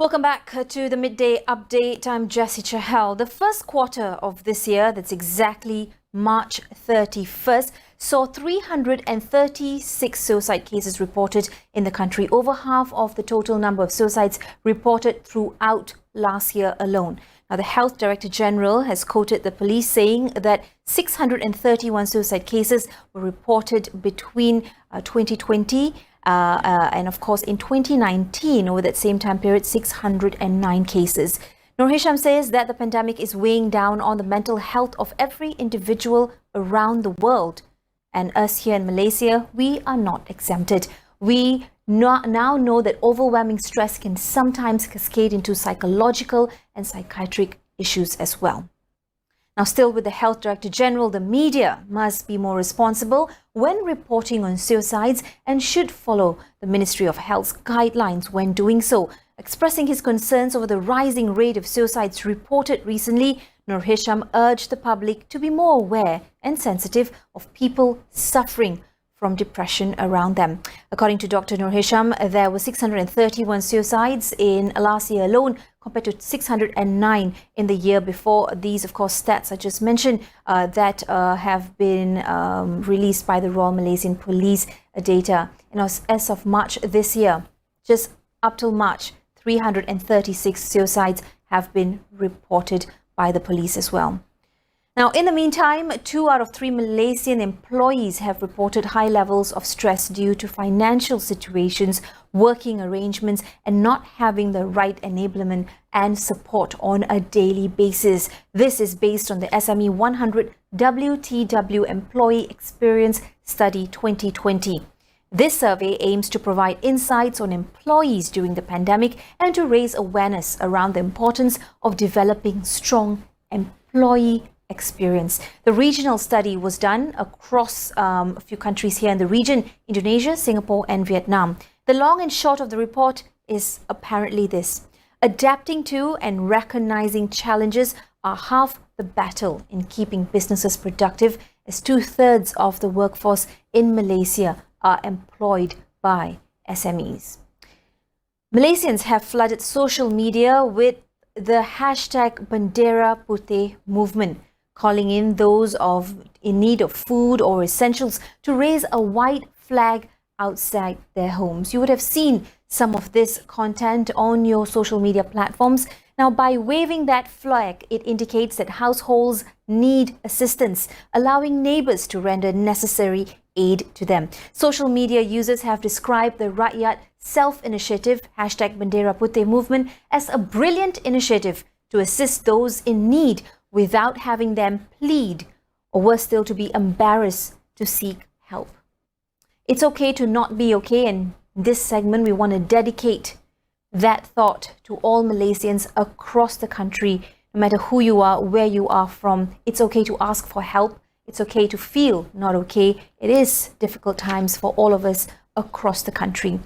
Welcome back to the Midday Update. I'm Jessie Chahal. The first quarter of this year, that's exactly March 31st, saw 336 suicide cases reported in the country, over half of the total number of suicides reported throughout last year alone. Now, the Health Director General has quoted the police saying that 631 suicide cases were reported between 2020 and of course in 2019, over that same time period, 609 cases. Nur Hisham says that the pandemic is weighing down on the mental health of every individual around the world. And us here in Malaysia, we are not exempted. We now know that overwhelming stress can sometimes cascade into psychological and psychiatric issues as well. Now, still with the Health Director General, the media must be more responsible when reporting on suicides and should follow the Ministry of Health's guidelines when doing so. Expressing his concerns over the rising rate of suicides reported recently, Nur Hisham urged the public to be more aware and sensitive of people suffering from depression around them. According to Dr. Nur Hisham, there were 631 suicides in last year alone, compared to 609 in the year before. These, of course, stats I just mentioned that have been released by the Royal Malaysian Police data. As of March this year, just up till March, 336 suicides have been reported by the police as well. Now, in the meantime, 2 out of 3 Malaysian employees have reported high levels of stress due to financial situations, working arrangements, and not having the right enablement and support on a daily basis. This is based on the SME 100 WTW Employee Experience Study 2020. This survey aims to provide insights on employees during the pandemic and to raise awareness around the importance of developing strong employee experience. The regional study was done across a few countries here in the region: Indonesia, Singapore, and Vietnam. The long and short of the report is apparently this: adapting to and recognizing challenges are half the battle in keeping businesses productive, as 2/3 of the workforce in Malaysia are employed by SMEs. Malaysians have flooded social media with the hashtag Bendera Putih movement, calling in those in need of food or essentials to raise a white flag outside their homes. You would have seen some of this content on your social media platforms. Now, by waving that flag, it indicates that households need assistance, allowing neighbors to render necessary aid to them. Social media users have described the Rakyat Self-Initiative hashtag Bendera Putih movement as a brilliant initiative to assist those in need without having them plead, or worse still, to be embarrassed to seek help. It's okay to not be okay, and in this segment we want to dedicate that thought to all Malaysians across the country. No matter who you are, where you are from, it's okay to ask for help. It's okay to feel not okay. It is difficult times for all of us across the country.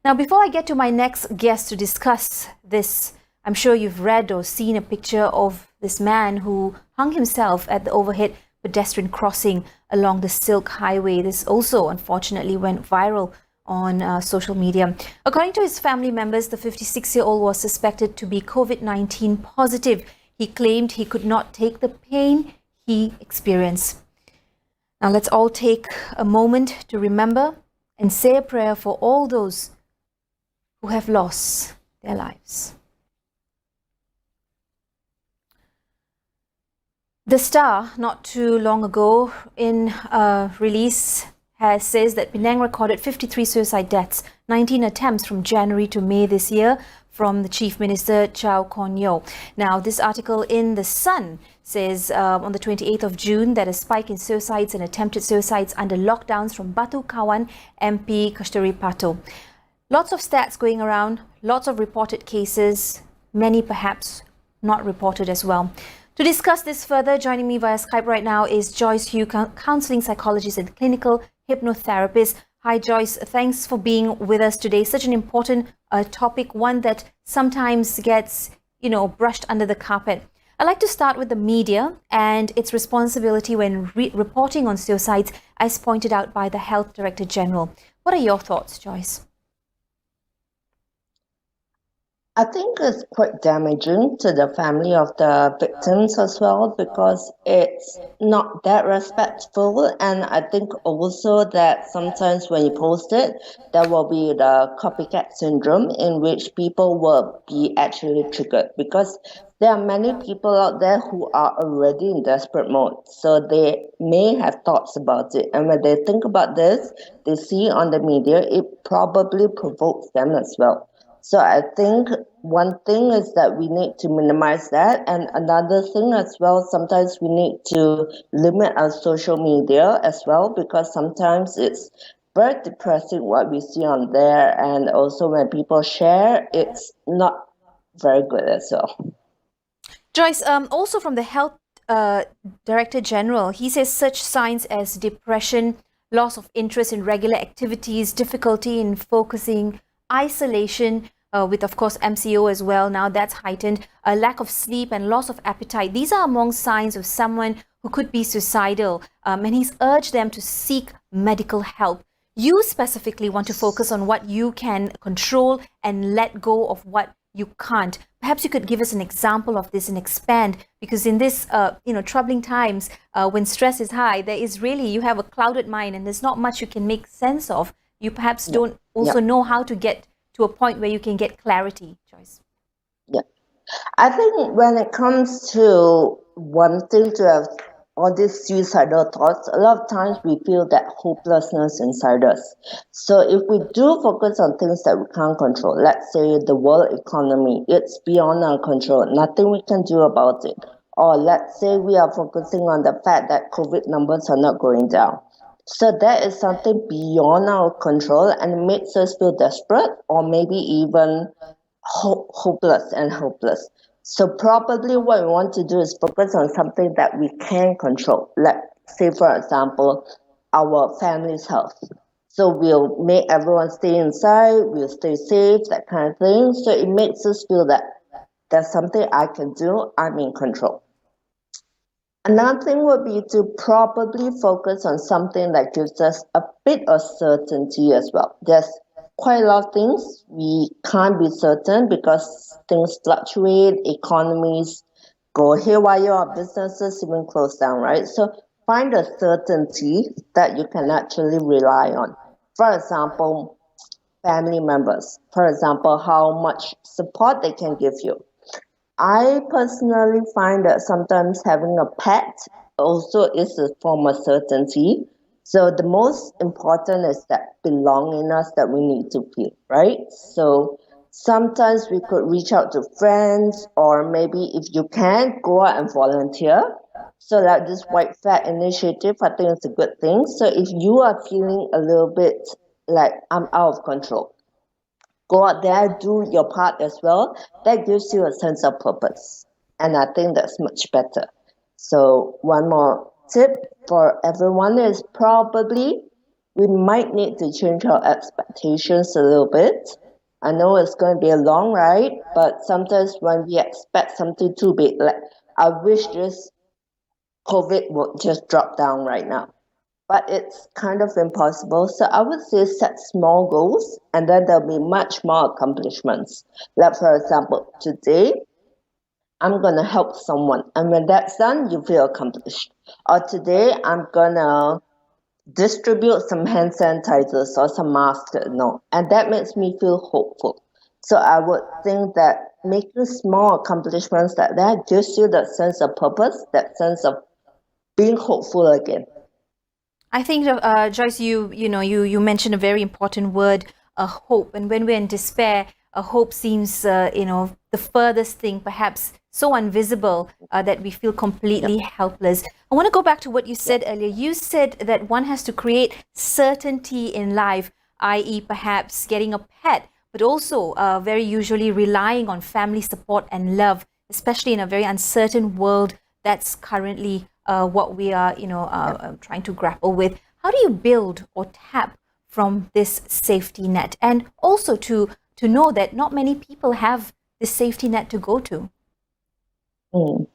Now, before I get to my next guest to discuss this, I'm sure you've read or seen a picture of this man who hung himself at the overhead pedestrian crossing along the Silk Highway. This also, unfortunately, went viral on social media. According to his family members, the 56-year-old was suspected to be COVID-19 positive. He claimed he could not take the pain he experienced. Now, let's all take a moment to remember and say a prayer for all those who have lost their lives. The Star, not too long ago, in a release, says that Penang recorded 53 suicide deaths, 19 attempts from January to May this year, from the Chief Minister Chow Kon Yeow. Now, this article in The Sun says on the 28th of June that a spike in suicides and attempted suicides under lockdowns from Batu Kawan MP Kasturi Pato. Lots of stats going around, lots of reported cases, many perhaps not reported as well. To discuss this further, joining me via Skype right now is Joyce Hu, counselling psychologist and clinical hypnotherapist. Hi Joyce, thanks for being with us today. Such an important topic, one that sometimes gets, brushed under the carpet. I'd like to start with the media and its responsibility when reporting on suicides, as pointed out by the Health Director General. What are your thoughts, Joyce? I think it's quite damaging to the family of the victims as well because it's not that respectful. And I think also that sometimes when you post it, there will be the copycat syndrome in which people will be actually triggered because there are many people out there who are already in desperate mode. So they may have thoughts about it. And when they think about this, they see on the media, it probably provokes them as well. So I think one thing is that we need to minimize that, and another thing as well, sometimes we need to limit our social media as well because sometimes it's very depressing what we see on there, and also when people share, it's not very good as well. Joyce, also from the Health Director General, he says such signs as depression, loss of interest in regular activities, difficulty in focusing, isolation, with of course MCO as well. Now that's heightened, a lack of sleep and loss of appetite. These are among signs of someone who could be suicidal, and he's urged them to seek medical help. You specifically want to focus on what you can control and let go of what you can't. Perhaps you could give us an example of this and expand, because in this troubling times, when stress is high, there is really, you have a clouded mind and there's not much you can make sense of. You perhaps Yeah. don't also Yeah. know how to get to a point where you can get clarity, Joyce. Yeah. I think when it comes to wanting to have all these suicidal thoughts, a lot of times we feel that hopelessness inside us. So if we do focus on things that we can't control, let's say the world economy, it's beyond our control, nothing we can do about it. Or let's say we are focusing on the fact that COVID numbers are not going down. So that is something beyond our control and it makes us feel desperate or maybe even hopeless and hopeless. So probably what we want to do is focus on something that we can control. Like say for example, our family's health. So we'll make everyone stay inside, we'll stay safe, that kind of thing. So it makes us feel that there's something I can do, I'm in control. Another thing would be to probably focus on something that gives us a bit of certainty as well. There's quite a lot of things we can't be certain because things fluctuate, economies go haywire, or businesses even close down, right? So find a certainty that you can actually rely on. For example, family members. For example, how much support they can give you. I personally find that sometimes having a pet also is a form of certainty. So the most important is that belongingness that we need to feel, right? So sometimes we could reach out to friends or maybe if you can go out and volunteer. So like this white flag initiative, I think it's a good thing. So if you are feeling a little bit like I'm out of control, go out there, do your part as well. That gives you a sense of purpose. And I think that's much better. So, one more tip for everyone is probably we might need to change our expectations a little bit. I know it's going to be a long ride, but sometimes when we expect something too big, like I wish this COVID would just drop down right now, but it's kind of impossible. So I would say set small goals and then there'll be much more accomplishments. Like, for example, today I'm going to help someone. And when that's done, you feel accomplished. Or today I'm going to distribute some hand sanitizers or some masks, and that makes me feel hopeful. So I would think that making small accomplishments like that gives you that sense of purpose, that sense of being hopeful again. I think, Joyce, you mentioned a very important word, hope. And when we're in despair, a hope seems, the furthest thing, perhaps so invisible that we feel completely helpless. I want to go back to what you said earlier. You said that one has to create certainty in life, i.e., perhaps getting a pet, but also very usually relying on family support and love, especially in a very uncertain world that's currently what we are, trying to grapple with. How do you build or tap from this safety net, and also to know that not many people have this safety net to go to? Mm.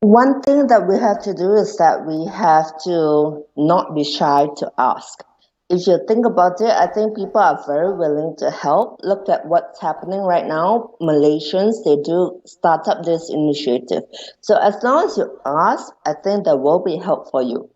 One thing that we have to do is that we have to not be shy to ask. if you think about it, I think people are very willing to help. Look at what's happening right now. Malaysians, they do start up this initiative. So as long as you ask, I think there will be help for you.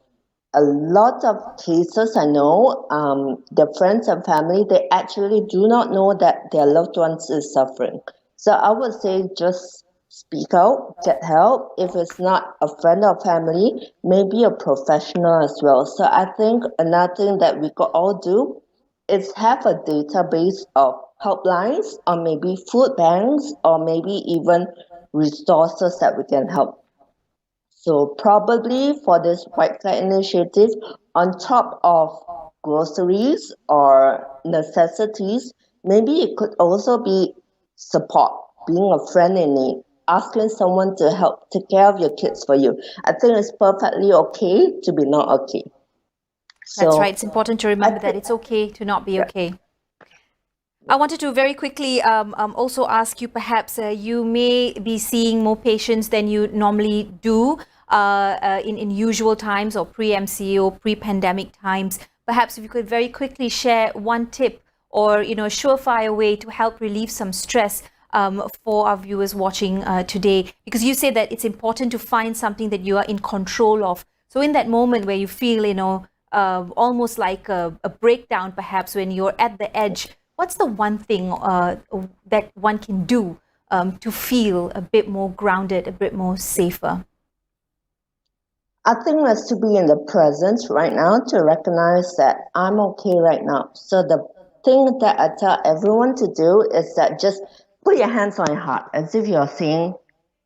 A lot of cases I know, their friends and family, they actually do not know that their loved ones is suffering. So I would say just speak out, get help. If it's not a friend or family, maybe a professional as well. So I think another thing that we could all do is have a database of helplines or maybe food banks or maybe even resources that we can help. So probably for this white flag initiative, on top of groceries or necessities, maybe it could also be support, being a friend in need, asking someone to help take care of your kids for you. I think it's perfectly okay to be not okay. That's So right. It's important to remember that it's okay to not be okay. I wanted to very quickly also ask you, perhaps you may be seeing more patients than you normally do in usual times or pre-MCO, pre-pandemic times. Perhaps if you could very quickly share one tip or, you know, a surefire way to help relieve some stress for our viewers watching today, because you say that it's important to find something that you are in control of. So in that moment where you feel, you know, almost like a breakdown, perhaps when you're at the edge, what's the one thing that one can do to feel a bit more grounded, a bit more safer? I think that's to be in the present right now, to recognize that I'm okay right now. So the thing that I tell everyone to do is that just put your hands on your heart as if you're saying,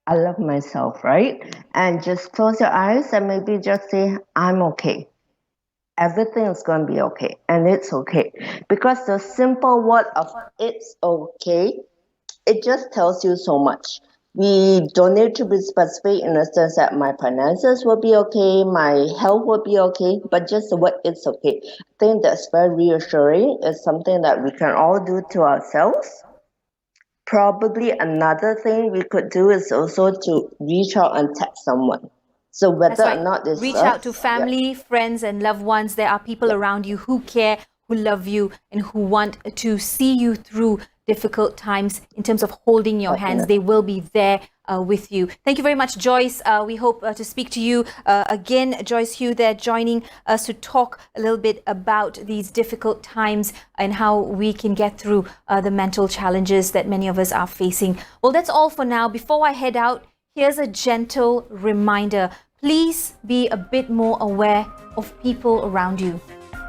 I love myself, right? And just close your eyes and maybe just say, I'm okay. Everything is going to be okay. And it's okay. Because the simple word of it's okay, it just tells you so much. We don't need to be specific in the sense that my finances will be okay, my health will be okay, but just the word it's okay. I think that's very reassuring. It's something that we can all do to ourselves. Probably another thing we could do is also to reach out and text someone. So That's whether right. or not this Reach out to yeah. family, friends, and loved ones. There are people around you who care, who love you, and who want to see you through difficult times in terms of holding your hands. They will be there with you. Thank you very much, Joyce. We hope to speak to you again. Joyce Hugh there joining us to talk a little bit about these difficult times and how we can get through the mental challenges that many of us are facing. Well, that's all for now. Before I head out, here's a gentle reminder. Please be a bit more aware of people around you.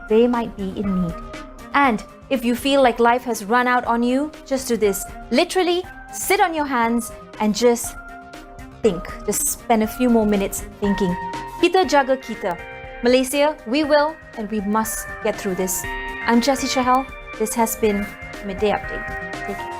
They might be in need. And if you feel like life has run out on you, just do this. Literally, sit on your hands and just think. Just spend a few more minutes thinking. Kita jaga kita. Malaysia, we will and we must get through this. I'm Jessie Chahal. This has been Midday Update. Take care.